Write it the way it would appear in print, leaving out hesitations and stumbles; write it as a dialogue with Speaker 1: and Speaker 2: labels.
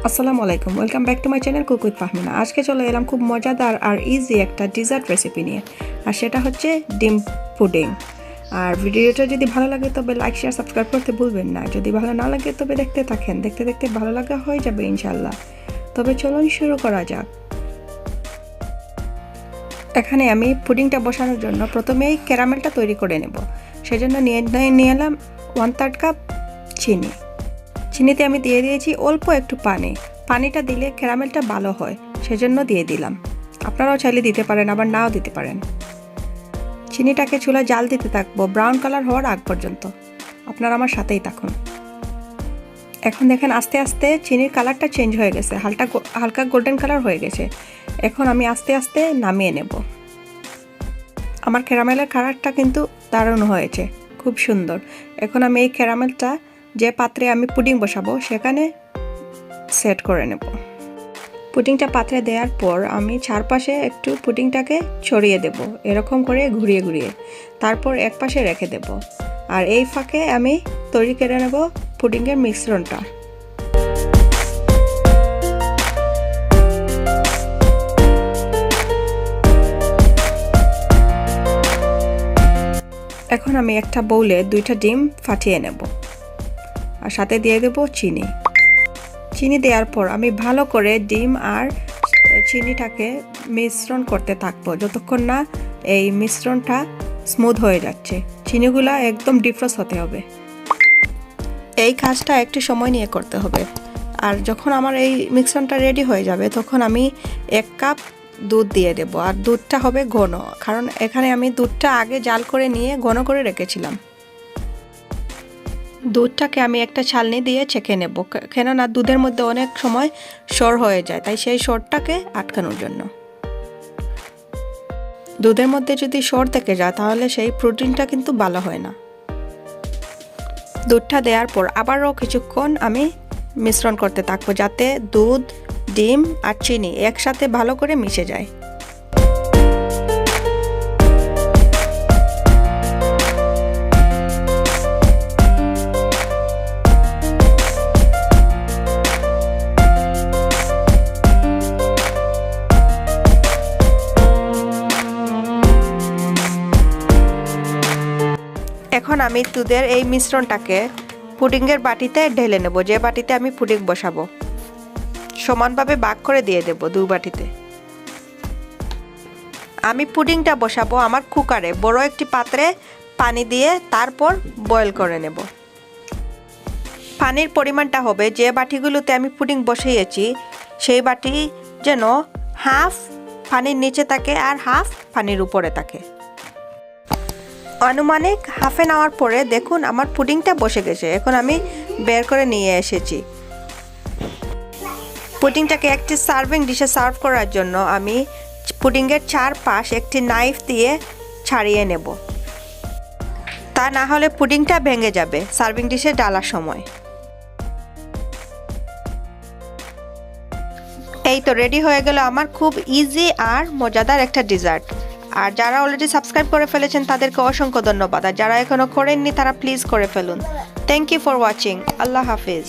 Speaker 1: আসসালামু আলাইকুম, welcome back to my channel cook with Fahmina. আজকে চলে এলাম খুব মজাদার আর ইজি একটা ডিজার্ট রেসিপি নিয়ে, আর সেটা হচ্ছে ডিম পুডিং। আর ভিডিওটা যদি ভালো লাগে তবে লাইক শেয়ার সাবস্ক্রাইব করতে ভুলবেন না। যদি ভালো না লাগে তবে দেখতে থাকেন, দেখতে দেখতে ভালো লাগা হয়ে যাবে ইনশাল্লাহ। তবে চলুন শুরু করা যাক। এখানে আমি পুডিংটা বসানোর জন্য প্রথমেই ক্যারামেলটা তৈরি করে নেব। সেজন্য নিয়ে এলাম 1/3 কাপ চিনি। চিনিতে আমি দিয়ে দিয়েছি অল্প একটু পানিটা দিলে ক্যারামেলটা ভালো হয়, সেজন্য দিয়ে দিলাম। আপনারাও চাইলে দিতে পারেন, আবার নাও দিতে পারেন। চিনিটাকে চুলায় জাল দিতে থাকবো ব্রাউন কালার হওয়ার আগ পর্যন্ত। আপনারা আমার সাথেই থাকুন। এখন দেখেন আস্তে আস্তে চিনির কালারটা চেঞ্জ হয়ে গেছে, হালকা গোল্ডেন কালার হয়ে গেছে। এখন আমি আস্তে আস্তে নামিয়ে নেব। আমার ক্যারামেলের কালারটা কিন্তু দারুণ হয়েছে, খুব সুন্দর। এখন আমি এই ক্যারামেলটা যে পাত্রে আমি পুডিং বসাবো সেখানে সেট করে নেব। পুডিংটা পাত্রে দেওয়ার পর আমি চারপাশে একটু পুডিংটাকে ছড়িয়ে দেব, এরকম করে ঘুরিয়ে ঘুরিয়ে। তারপর এক পাশে রেখে দেব। আর এই ফাঁকে আমি তৈরি করে নেব পুডিংয়ের মিশ্রণটা। এখন আমি একটা বাউলে 2টা ডিম ফাটিয়ে নেব, আর সাথে দিয়ে দেব চিনি দেওয়ার পর আমি ভালো করে ডিম আর চিনিটাকে মিশ্রণ করতে থাকবো যতক্ষণ না এই মিশ্রণটা স্মুথ হয়ে যাচ্ছে। চিনিগুলা একদম ডিফ্রোজ হতে হবে। এই কাজটা একটু সময় নিয়ে করতে হবে। আর যখন আমার এই মিশ্রণটা রেডি হয়ে যাবে তখন আমি 1 কাপ দুধ দিয়ে দেব। আর দুধটা হবে ঘন, কারণ এখানে আমি দুধটা আগে জাল করে নিয়ে ঘন করে রেখেছিলাম। দুধটাকে আমি একটা ছালনি দিয়ে ছেঁকে নেব, কেননা দুধের মধ্যে অনেক সময় সর হয়ে যায়, তাই সেই সরটাকে আটকানোর জন্য। দুধের মধ্যে যদি সর থেকে যায় তাহলে সেই প্রোটিনটা কিন্তু ভালো হয় না। দুধটা দেওয়ার পর আবারও কিছুক্ষণ আমি মিশ্রণ করতে থাকবো, যাতে দুধ, ডিম আর চিনি একসাথে ভালো করে মিশে যায়। এখন আমি দুধের এই মিশ্রণটাকে পুডিংয়ের বাটিতে ঢেলে নেব। যে বাটিতে আমি পুডিং বসাবো সমানভাবে ভাগ করে দিয়ে দেব 2 বাটিতে। আমি পুডিংটা বসাবো আমার কুকারে, বড় একটি পাত্রে পানি দিয়ে তারপর বয়েল করে নেব। পানির পরিমাণটা হবে, যে বাটিগুলোতে আমি পুডিং বসিয়েছি সেই বাটি যেন হাফ পানির নিচে থাকে আর হাফ পানির উপরে থাকে। আনুমানিক হাফ অ্যান আওয়ার পরে দেখুন আমার পুডিংটা বসে গেছে। এখন আমি বের করে নিয়ে এসেছি। পুডিংটাকে একটি সার্ভিং ডিশে সার্ভ করার জন্য আমি পুডিংয়ের চারপাশ একটি নাইফ দিয়ে ছাড়িয়ে নেব, তা না হলে পুডিংটা ভেঙে যাবে সার্ভিং ডিশে ডালার সময়। এই তো রেডি হয়ে গেল আমার খুব ইজি আর মজাদার একটা ডিজার্ট। আর যারা অলরেডি সাবস্ক্রাইব করে ফেলেছেন তাদেরকে অসংখ্য ধন্যবাদ, আর যারা এখনো করেননি তারা প্লিজ করে ফেলুন। Thank you for watching. আল্লাহ হাফিজ।